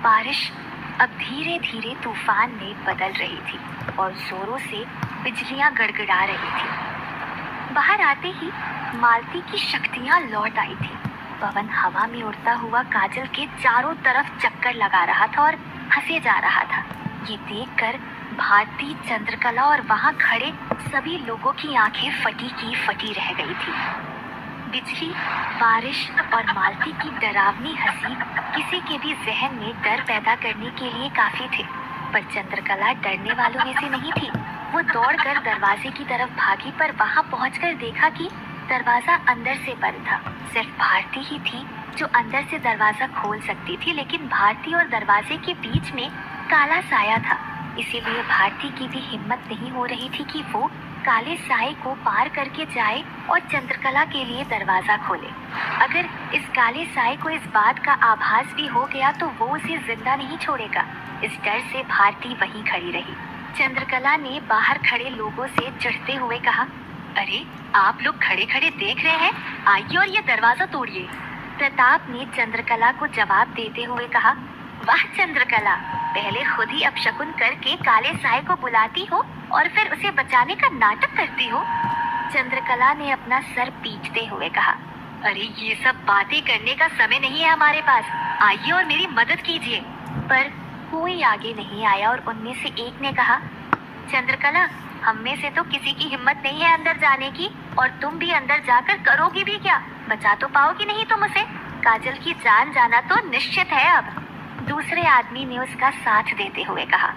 बारिश अब धीरे धीरे तूफान में बदल रही थी और जोरों से बिजलियां गड़गड़ा रही थी। बाहर आते ही मालती की शक्तियां लौट आई थी। पवन हवा में उड़ता हुआ काजल के चारों तरफ चक्कर लगा रहा था और हंसे जा रहा था। ये देखकर भारती, चंद्रकला और वहां खड़े सभी लोगों की आंखें फटी की फटी रह गई थी। बिजली, बारिश और मालती की डरावनी हंसी किसी के भी जहन में डर पैदा करने के लिए काफी थे, पर चंद्रकला डरने वालों में से नहीं थी। वो दौड़कर दरवाजे की तरफ भागी, पर वहां पहुंचकर देखा कि दरवाजा अंदर से बंद था। सिर्फ भारती ही थी जो अंदर से दरवाजा खोल सकती थी, लेकिन भारती और दरवाजे के बीच में काला साया था। इसीलिए भारती की भी हिम्मत नहीं हो रही थी कि वो काले साए को पार करके जाए और चंद्रकला के लिए दरवाजा खोले। अगर इस काले साए को इस बात का आभास भी हो गया तो वो उसे जिंदा नहीं छोड़ेगा। इस डर से भारती वहीं खड़ी रही। चंद्रकला ने बाहर खड़े लोगों से चिढ़ते हुए कहा, अरे आप लोग खड़े खड़े देख रहे हैं, आइए और ये दरवाजा तोड़िए। प्रताप ने चंद्रकला को जवाब देते हुए कहा, वाह चंद्रकला, पहले खुद ही अपशकुन करके काले साए को बुलाती हो और फिर उसे बचाने का नाटक करती हो। चंद्रकला ने अपना सर पीटते हुए कहा, अरे ये सब बातें करने का समय नहीं है हमारे पास, आइए और मेरी मदद कीजिए। पर कोई आगे नहीं आया और उनमें से एक ने कहा, चंद्रकला, हम में से तो किसी की हिम्मत नहीं है अंदर जाने की, और तुम भी अंदर जाकर करोगी भी क्या? बचा तो पाओगी नहीं तुम उसे? काजल की जान जाना तो निश्चित है अब। दूसरे आदमी ने उसका साथ देते हुए कहा,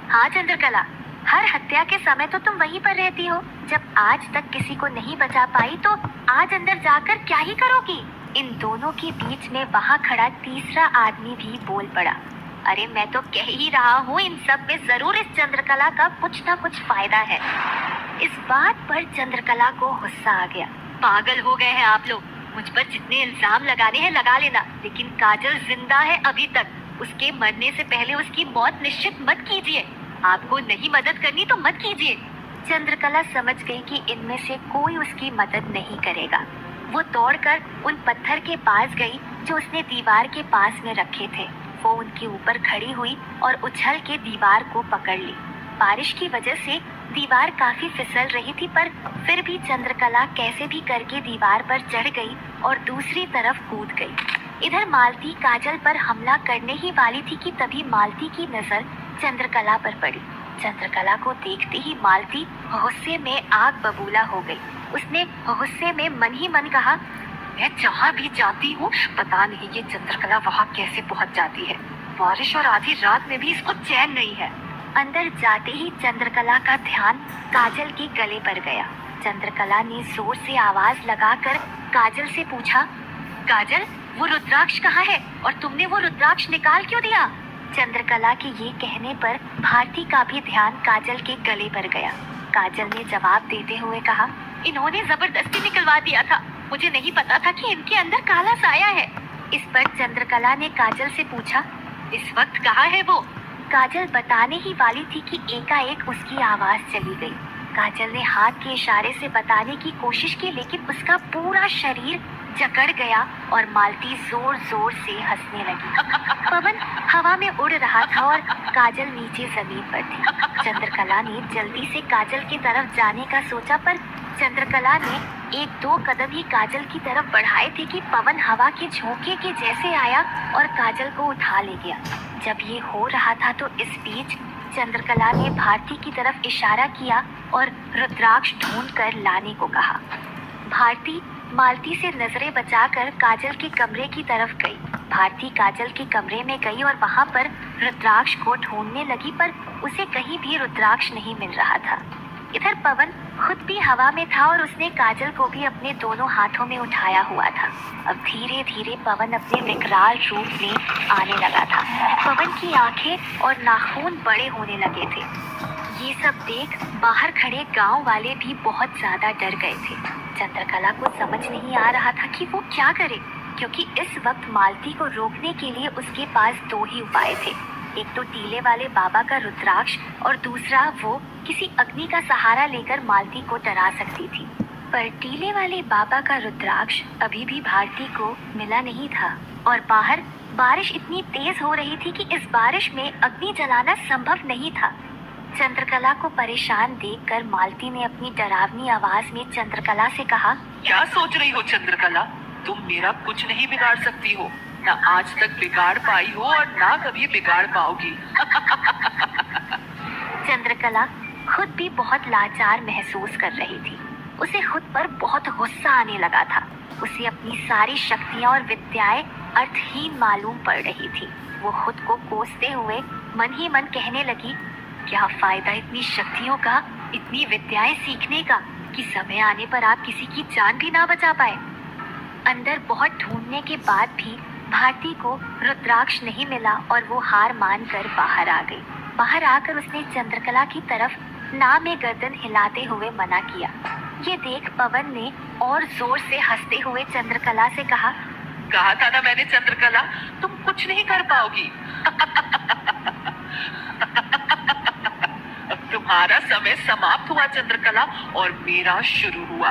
हाँ चंद्रकला, हर हत्या के समय तो तुम वहीं पर रहती हो। जब आज तक किसी को नहीं बचा पाई तो आज अंदर जाकर क्या ही करोगी? इन दोनों के बीच में वहाँ खड़ा तीसरा आदमी भी बोल पड़ा, अरे मैं तो कह ही रहा हूँ, इन सब में जरूर इस चंद्रकला का कुछ न कुछ फायदा है। इस बात पर चंद्रकला को गुस्सा आ गया। पागल हो गए हैं आप लोग, मुझ पर जितने इल्जाम लगाने हैं लगा लेना, लेकिन काजल जिंदा है अभी तक। उसके मरने से पहले उसकी मौत निश्चित मत कीजिए। आपको नहीं मदद करनी तो मत कीजिए। चंद्रकला समझ गई कि इनमें से कोई उसकी मदद नहीं करेगा। वो दौड़कर उन पत्थर के पास गई जो उसने दीवार के पास में रखे थे। वो उनके ऊपर खड़ी हुई और उछल के दीवार को पकड़ ली। बारिश की वजह से दीवार काफी फिसल रही थी, पर फिर भी चंद्रकला कैसे भी करके दीवार पर चढ़ गई और दूसरी तरफ कूद गई। इधर मालती काजल पर हमला करने ही वाली थी कि तभी मालती की नजर चंद्रकला पर पड़ी। चंद्रकला को देखते ही मालती गुस्से में आग बबूला हो गई। उसने गुस्से में मन ही मन कहा, मैं जहाँ भी जाती हूँ, पता नहीं ये चंद्रकला वहाँ कैसे पहुँच जाती है। बारिश और आधी रात में भी इसको चैन नहीं है। अंदर जाते ही चंद्रकला का ध्यान काजल के गले पर गया। चंद्रकला ने जोर से आवाज लगाकर काजल से पूछा, काजल, वो रुद्राक्ष कहाँ है और तुमने वो रुद्राक्ष निकाल क्यों दिया? चंद्रकला के ये कहने पर भारती का भी ध्यान काजल के गले पर गया। काजल ने जवाब देते हुए कहा, इन्होंने जबरदस्ती निकलवा दिया था, मुझे नहीं पता था कि इनके अंदर काला साया है। इस पर चंद्रकला ने काजल से पूछा, इस वक्त कहाँ है वो? काजल बताने ही वाली थी कि एकाएक उसकी आवाज चली गई। काजल ने हाथ के इशारे से बताने की कोशिश की, लेकिन उसका पूरा शरीर जकड़ गया और मालती जोर जोर से हंसने लगी। पवन हवा में उड़ रहा था और काजल नीचे जमीन पर थी। चंद्रकला ने जल्दी से काजल की तरफ जाने का सोचा, पर चंद्रकला ने एक दो कदम ही काजल की तरफ बढ़ाए थे कि पवन हवा के झोंके के जैसे आया और काजल को उठा ले गया। जब ये हो रहा था तो इस बीच चंद्रकला ने भारती की तरफ इशारा किया और रुद्राक्ष ढूंढ कर लाने को कहा। भारती मालती से नजरें बचाकर काजल के कमरे की तरफ गई। भारती काजल के कमरे में गई और वहां पर रुद्राक्ष को ढूंढने लगी, पर उसे कहीं भी रुद्राक्ष नहीं मिल रहा था। इधर पवन खुद भी हवा में था और उसने काजल को भी अपने दोनों हाथों में उठाया हुआ था। अब धीरे धीरे पवन अपने विकराल रूप में आने लगा था। पवन की आंखें और नाखून बड़े होने लगे थे। ये सब देख बाहर खड़े गांव वाले भी बहुत ज्यादा डर गए थे। चंद्रकला को समझ नहीं आ रहा था कि वो क्या करे, क्योंकि इस वक्त मालती को रोकने के लिए उसके पास दो ही उपाय थे। एक तो टीले वाले बाबा का रुद्राक्ष और दूसरा वो किसी अग्नि का सहारा लेकर मालती को डरा सकती थी। पर टीले वाले बाबा का रुद्राक्ष अभी भी भारती को मिला नहीं था। और बाहर बारिश इतनी तेज हो रही थी कि इस बारिश में अग्नि जलाना संभव नहीं था। चंद्रकला को परेशान देखकर मालती ने अपनी डरावनी आवाज में चंद्रकला से कहा, क्या सोच रही हो चंद्रकला? तुम मेरा कुछ नहीं बिगाड़ सकती हो, ना आज तक बिगाड़ पाई हो और ना कभी बिगाड़ पाओगी। चंद्रकला खुद भी बहुत लाचार महसूस कर रही थी। उसे खुद पर बहुत गुस्सा आने लगा था। उसे अपनी सारी शक्तियां और विद्याएं अर्थहीन मालूम पड़ रही थी। वो खुद को कोसते हुए मन ही मन कहने लगी, क्या फायदा इतनी शक्तियों का, इतनी विद्याएं सीखने का कि समय आने पर आप किसी की जान भी ना बचा पाए। अंदर बहुत ढूंढने के बाद भी भारती को रुद्राक्ष नहीं मिला और वो हार मानकर बाहर आ गई। बाहर आकर उसने चंद्रकला की तरफ ना में गर्दन हिलाते हुए मना किया। ये देख पवन ने और जोर से हंसते हुए चंद्रकला से कहा था ना मैंने चंद्रकला, तुम कुछ नहीं कर पाओगी। तुम्हारा समय समाप्त हुआ चंद्रकला और मेरा शुरू हुआ।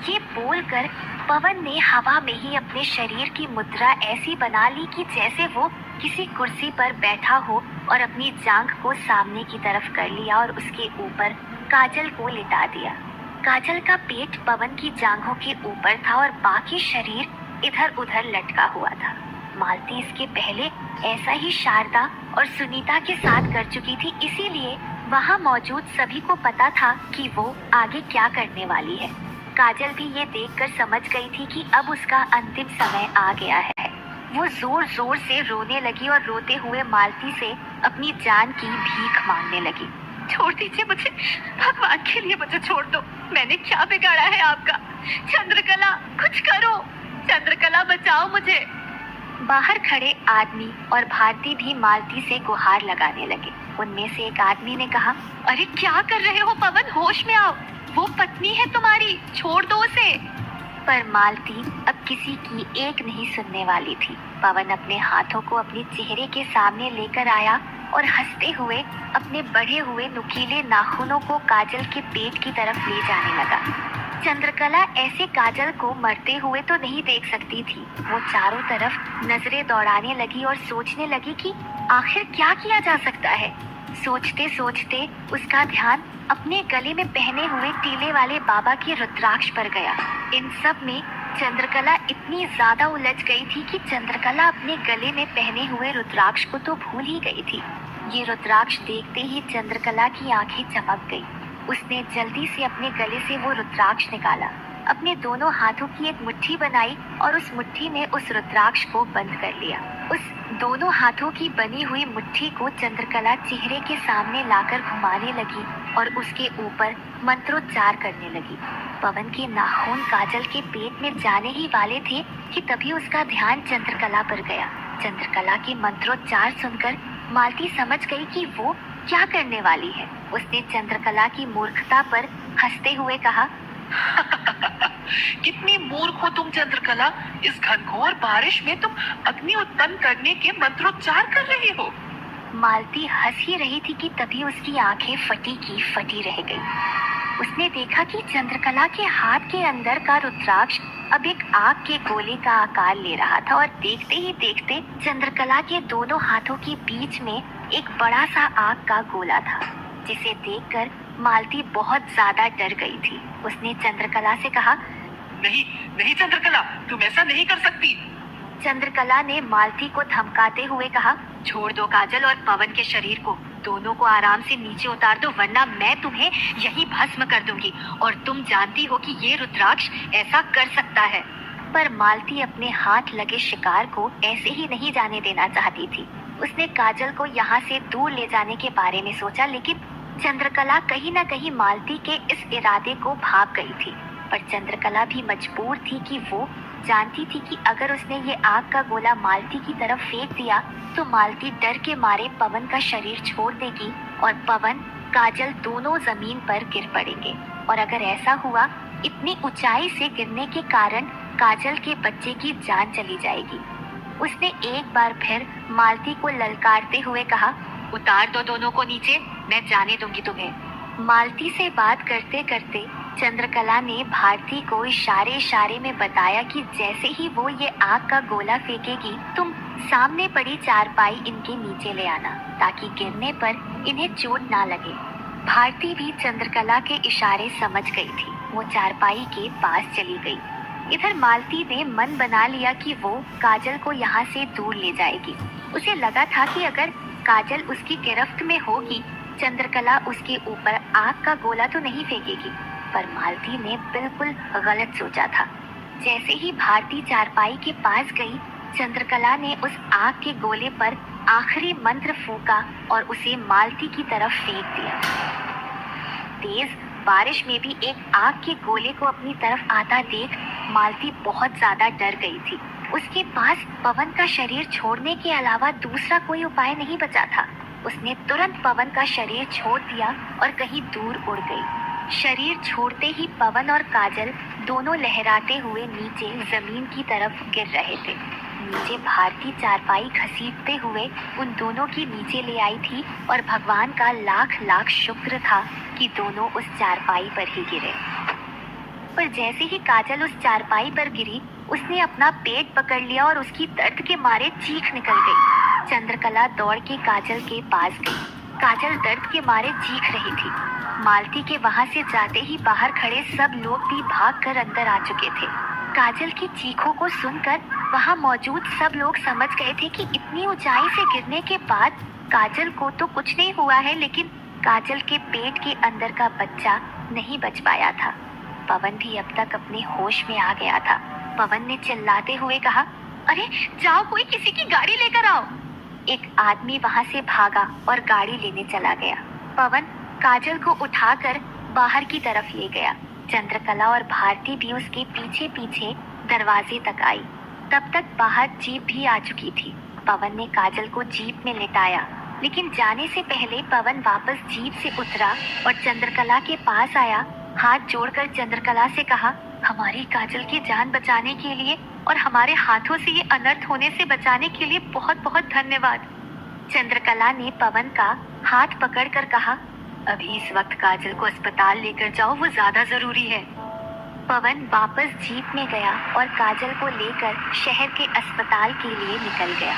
ये बोलकर पवन ने हवा में ही अपने शरीर की मुद्रा ऐसी बना ली कि जैसे वो किसी कुर्सी पर बैठा हो और अपनी जांघ को सामने की तरफ कर लिया और उसके ऊपर काजल को लिटा दिया। काजल का पेट पवन की जांघों के ऊपर था और बाकी शरीर इधर उधर लटका हुआ था। मालती इसके पहले ऐसा ही शारदा और सुनीता के साथ कर चुकी थी, इसीलिए वहाँ मौजूद सभी को पता था कि वो आगे क्या करने वाली है। काजल भी ये देखकर समझ गई थी कि अब उसका अंतिम समय आ गया है। वो जोर जोर से रोने लगी और रोते हुए मालती से अपनी जान की भीख मांगने लगी। छोड़ दीजिए मुझे, भगवान के लिए मुझे छोड़ दो। मैंने क्या बिगाड़ा है आपका? चंद्रकला कुछ करो, चंद्रकला बचाओ मुझे। बाहर खड़े आदमी और भारती भी मालती से गुहार लगाने लगे। उनमें से एक आदमी ने कहा, अरे क्या कर रहे हो पवन, होश में आओ, वो पत्नी है तुम्हारी, छोड़ दो उसे। पर मालती अब किसी की एक नहीं सुनने वाली थी। पवन अपने हाथों को अपने चेहरे के सामने लेकर आया और हंसते हुए अपने बढ़े हुए नुकीले नाखूनों को काजल के पेट की तरफ ले जाने लगा। चंद्रकला ऐसे काजल को मरते हुए तो नहीं देख सकती थी। वो चारों तरफ नजरें दौड़ाने लगी और सोचने लगी कि आखिर क्या किया जा सकता है। सोचते सोचते उसका ध्यान अपने गले में पहने हुए टीले वाले बाबा के रुद्राक्ष पर गया। इन सब में चंद्रकला इतनी ज्यादा उलझ गई थी कि चंद्रकला अपने गले में पहने हुए रुद्राक्ष को तो भूल ही गई थी। ये रुद्राक्ष देखते ही चंद्रकला की आंखें चमक गई। उसने जल्दी से अपने गले से वो रुद्राक्ष निकाला, अपने दोनों हाथों की एक मुट्ठी बनाई और उस मुट्ठी में उस रुद्राक्ष को बंद कर लिया। उस दोनों हाथों की बनी हुई मुट्ठी को चंद्रकला चेहरे के सामने लाकर घुमाने लगी और उसके ऊपर मंत्रोच्चार करने लगी। पवन के नाखून काजल के पेट में जाने ही वाले थे कि तभी उसका ध्यान चंद्रकला पर गया। चंद्रकला के मंत्रोच्चार सुनकर मालती समझ गई कि वो क्या करने वाली है। उसने चंद्रकला की मूर्खता पर हंसते हुए कहा, कितनी मूर्ख हो तुम चंद्रकला, इस घनघोर बारिश में तुम अग्नि उत्पन्न करने के मंत्रोच्चार कर रही हो। मालती हंस ही रही थी कि तभी उसकी आंखें फटी की फटी रह गई। उसने देखा कि चंद्रकला के हाथ के अंदर का रुद्राक्ष अब एक आग के गोले का आकार ले रहा था और देखते ही देखते चंद्रकला के दोनों हाथों के बीच में एक बड़ा सा आग का गोला था, जिसे देखकर मालती बहुत ज्यादा डर गई थी। उसने चंद्रकला से कहा, नहीं नहीं चंद्रकला, तुम ऐसा नहीं कर सकती। चंद्रकला ने मालती को धमकाते हुए कहा, छोड़ दो काजल और पवन के शरीर को, दोनों को आराम से नीचे उतार दो, वरना मैं तुम्हें यही भस्म कर दूंगी और तुम जानती हो कि ये रुद्राक्ष ऐसा कर सकता है। पर मालती अपने हाथ लगे शिकार को ऐसे ही नहीं जाने देना चाहती थी। उसने काजल को यहाँ से दूर ले जाने के बारे में सोचा, लेकिन चंद्रकला कहीं न कहीं मालती के इस इरादे को भाप गई थी। पर चंद्रकला भी मजबूर थी कि वो जानती थी कि अगर उसने ये आग का गोला मालती की तरफ फेंक दिया तो मालती डर के मारे पवन का शरीर छोड़ देगी और पवन काजल दोनों जमीन पर गिर पड़ेंगे। और अगर ऐसा हुआ, इतनी ऊंचाई से गिरने के कारण काजल के बच्चे की जान चली जाएगी। उसने एक बार फिर मालती को ललकारते हुए कहा, उतार दो दोनों को नीचे, मैं जाने दूंगी तुम्हें। मालती से बात करते करते चंद्रकला ने भारती को इशारे इशारे में बताया कि जैसे ही वो ये आग का गोला फेंकेगी, तुम सामने पड़ी चारपाई इनके नीचे ले आना, ताकि गिरने पर इन्हें चोट ना लगे। भारती भी चंद्रकला के इशारे समझ गई थी। वो चारपाई के पास चली गई। इधर मालती ने मन बना लिया कि वो काजल को यहाँ से दूर ले जाएगी। उसे लगा था कि अगर काजल उसकी गिरफ्त में होगी, चंद्रकला उसके ऊपर आग का गोला तो नहीं फेंकेगी। पर मालती ने बिल्कुल गलत सोचा था। जैसे ही भारती चारपाई के पास गई, चंद्रकला ने उस आग के गोले पर आखिरी मंत्र फूका और उसे मालती की तरफ फेंक दिया। तेज बारिश में भी एक आग के गोले को अपनी तरफ आता देख मालती बहुत ज्यादा डर गई थी। उसके पास पवन का शरीर छोड़ने के अलावा दूसरा कोई उपाय नहीं बचा था। उसने तुरंत पवन का शरीर छोड़ दिया और कहीं दूर उड़ गई। शरीर छोड़ते ही पवन और काजल दोनों लहराते हुए नीचे जमीन की तरफ गिर रहे थे। नीचे भारती चारपाई घसीटते हुए उन दोनों की नीचे ले आई थी और भगवान का लाख लाख शुक्र था कि दोनों उस चारपाई पर ही गिरे। पर जैसे ही काजल उस चारपाई पर गिरी, उसने अपना पेट पकड़ लिया और उसकी दर्द के मारे चीख निकल गई। चंद्रकला दौड़ के काजल के पास गई। काजल दर्द के मारे चीख रही थी। मालती के वहां से जाते ही बाहर खड़े सब लोग भी भागकर अंदर आ चुके थे। काजल की चीखों को सुनकर वहां मौजूद सब लोग समझ गए थे कि इतनी ऊंचाई से गिरने के बाद काजल को तो कुछ नहीं हुआ है, लेकिन काजल के पेट के अंदर का बच्चा नहीं बच पाया था। पवन भी अब तक अपने होश में आ गया था। पवन ने चिल्लाते हुए कहा, अरे जाओ, कोई किसी की गाड़ी लेकर आओ। एक आदमी वहां से भागा और गाड़ी लेने चला गया। पवन काजल को उठाकर बाहर की तरफ ले गया। चंद्रकला और भारती भी उसके पीछे पीछे दरवाजे तक आई। तब तक बाहर जीप भी आ चुकी थी। पवन ने काजल को जीप में लिटाया, लेकिन जाने से पहले पवन वापस जीप से उतरा और चंद्रकला के पास आया। हाथ जोड़कर चंद्रकला से कहा, हमारी काजल की जान बचाने के लिए और हमारे हाथों से ये अनर्थ होने से बचाने के लिए बहुत बहुत धन्यवाद। चंद्रकला ने पवन का हाथ पकड़कर कहा, अभी इस वक्त काजल को अस्पताल लेकर जाओ, वो ज्यादा जरूरी है। पवन वापस जीप में गया और काजल को लेकर शहर के अस्पताल के लिए निकल गया।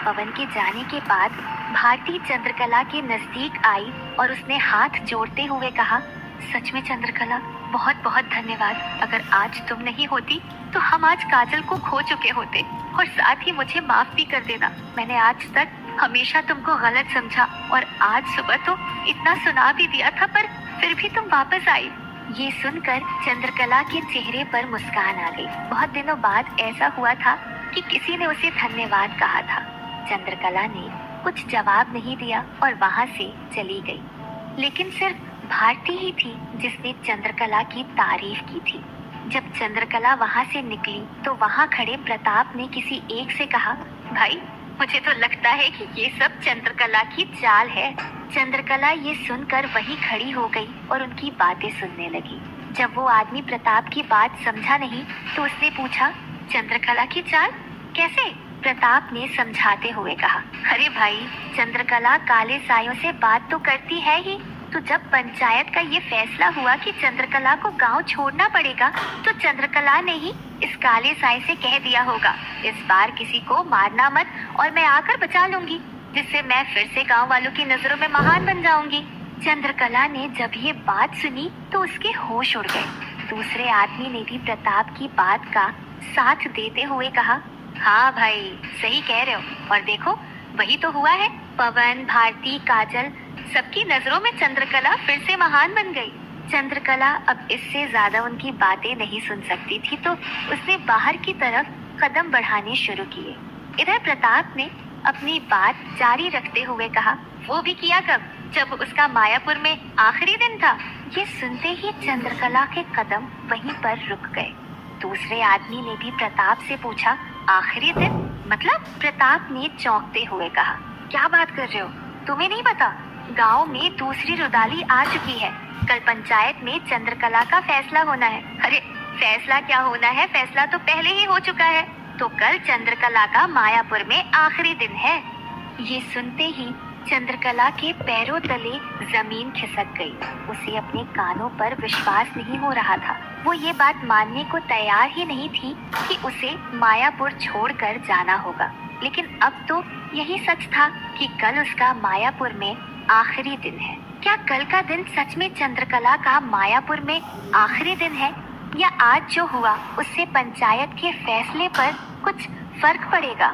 पवन के जाने के बाद भारती चंद्रकला के नजदीक आई और उसने हाथ जोड़ते हुए कहा, सच में चंद्रकला, बहुत बहुत धन्यवाद। अगर आज तुम नहीं होती तो हम आज काजल को खो चुके होते। और साथ ही मुझे माफ भी कर देना, मैंने आज तक हमेशा तुमको गलत समझा और आज सुबह तो इतना सुना भी दिया था, पर फिर भी तुम वापस आई। ये सुनकर चंद्रकला के चेहरे पर मुस्कान आ गई। बहुत दिनों बाद ऐसा हुआ था कि किसी ने उसे धन्यवाद कहा था। चंद्रकला ने कुछ जवाब नहीं दिया और वहां से चली गई। लेकिन सिर्फ भारती ही थी जिसने चंद्रकला की तारीफ की थी। जब चंद्रकला वहां से निकली तो वहां खड़े प्रताप ने किसी एक से कहा, भाई मुझे तो लगता है कि ये सब चंद्रकला की चाल है। चंद्रकला ये सुनकर वहीं खड़ी हो गई और उनकी बातें सुनने लगी। जब वो आदमी प्रताप की बात समझा नहीं तो उसने पूछा, चंद्रकला की चाल कैसे? प्रताप ने समझाते हुए कहा, अरे भाई, चंद्रकला काले सायों से बात तो करती है ही। तो जब पंचायत का ये फैसला हुआ कि चंद्रकला को गांव छोड़ना पड़ेगा, तो चंद्रकला ने ही इस काले साय से कह दिया होगा, इस बार किसी को मारना मत और मैं आकर बचा लूंगी, जिससे मैं फिर से गांव वालों की नजरों में महान बन जाऊंगी। चंद्रकला ने जब ये बात सुनी तो उसके होश उड़ गए। दूसरे आदमी ने भी प्रताप की बात का साथ देते हुए कहा, हाँ भाई, सही कह रहे हो। और देखो, वही तो हुआ है। पवन, भारती, काजल, सबकी नजरों में चंद्रकला फिर से महान बन गई। चंद्रकला अब इससे ज्यादा उनकी बातें नहीं सुन सकती थी, तो उसने बाहर की तरफ कदम बढ़ाने शुरू किए। इधर प्रताप ने अपनी बात जारी रखते हुए कहा, वो भी किया कब? जब उसका मायापुर में आखिरी दिन था। ये सुनते ही चंद्रकला के कदम वहीं पर रुक गए। दूसरे आदमी ने भी प्रताप से पूछा, आखिरी दिन मतलब? प्रताप ने चौंकते हुए कहा, क्या बात कर रहे हो? तुम्हें नहीं पता? गांव में दूसरी रुदाली आ चुकी है। कल पंचायत में चंद्रकला का फैसला होना है। अरे फैसला क्या होना है, फैसला तो पहले ही हो चुका है। तो कल चंद्रकला का मायापुर में आखिरी दिन है। ये सुनते ही चंद्रकला के पैरों तले जमीन खिसक गई। उसे अपने कानों पर विश्वास नहीं हो रहा था। वो ये बात मानने को तैयार ही नहीं थी कि उसे मायापुर छोड़कर जाना होगा। लेकिन अब तो यही सच था कि कल उसका मायापुर में आखिरी दिन है। क्या कल का दिन सच में चंद्रकला का मायापुर में आखिरी दिन है, या आज जो हुआ उससे पंचायत के फैसले पर कुछ फर्क पड़ेगा?